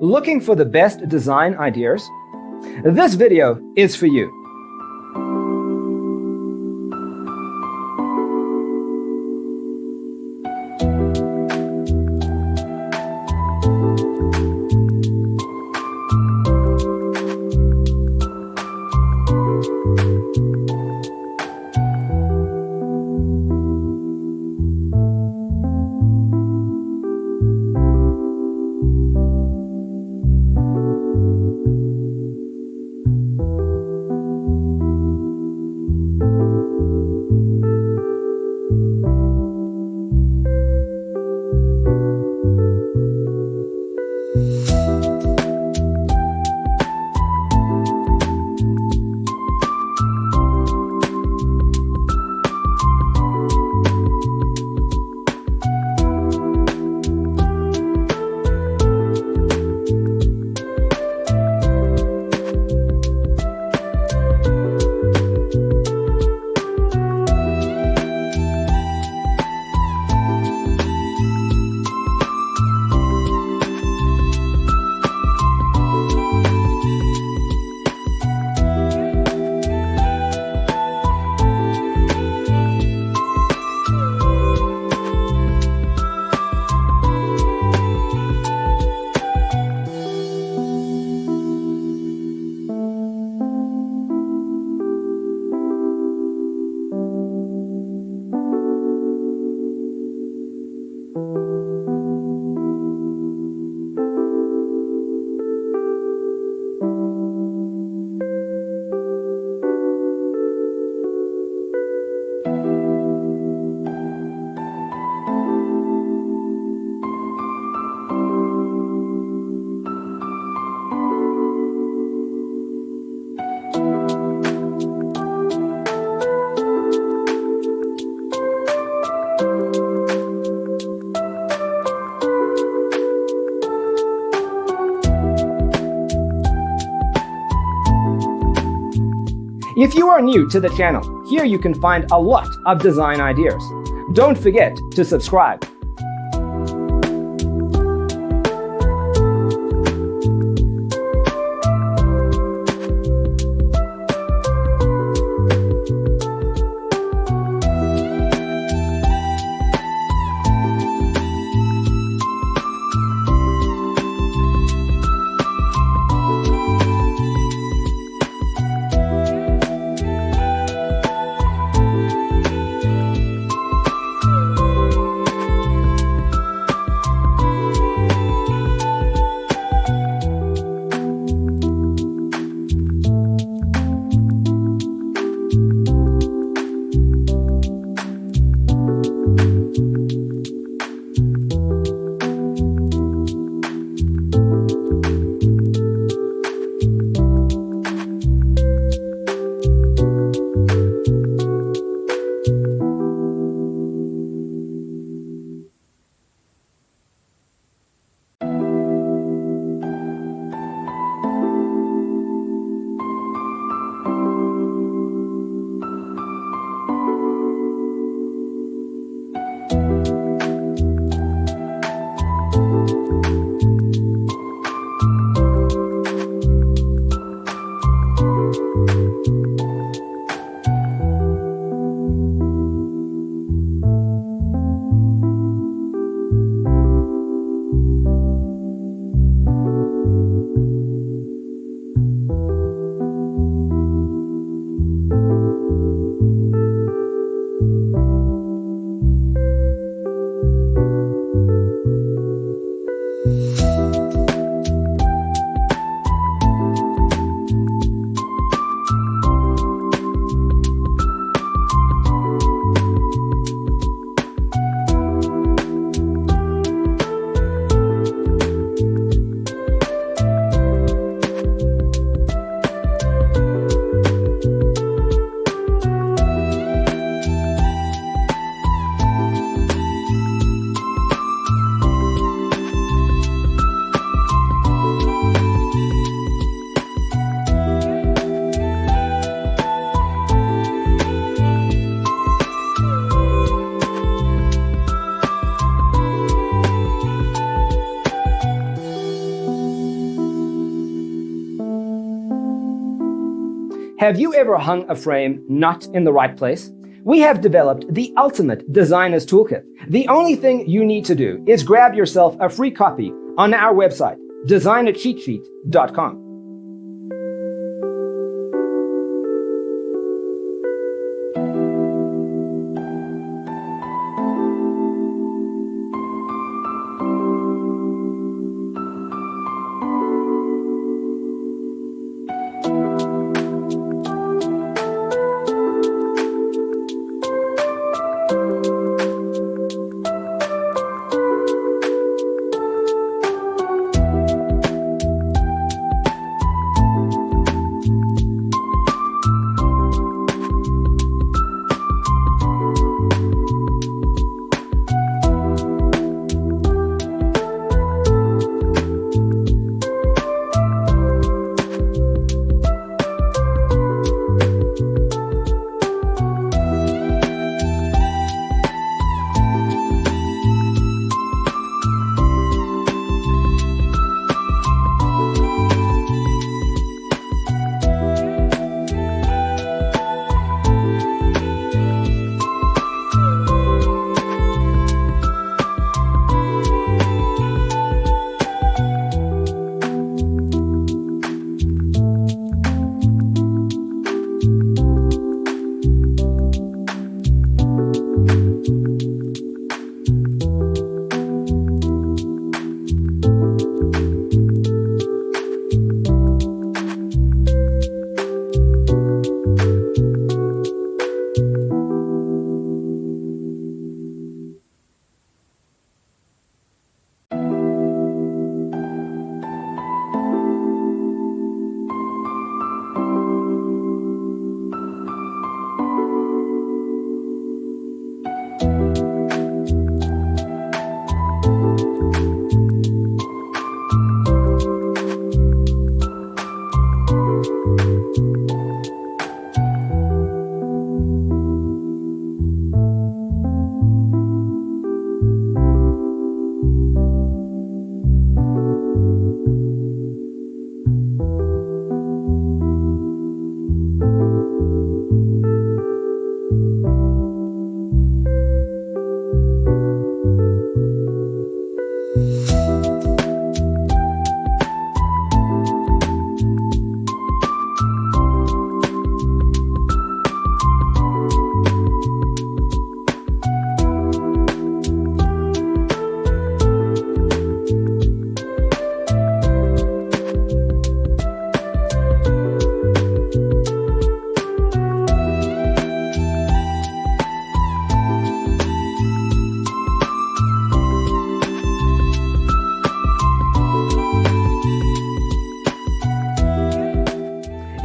Looking for the best design ideas? This video is for you. If you are new to the channel, here you can find a lot of design ideas. Don't forget to subscribe. Have you ever hung a frame not in the right place? We have developed the ultimate designer's toolkit. The only thing you need to do is grab yourself a free copy on our website, designercheatsheet.com.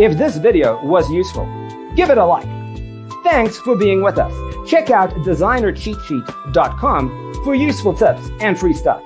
If this video was useful, give it a like. Thanks for being with us. Check out designercheatsheet.com for useful tips and free stuff.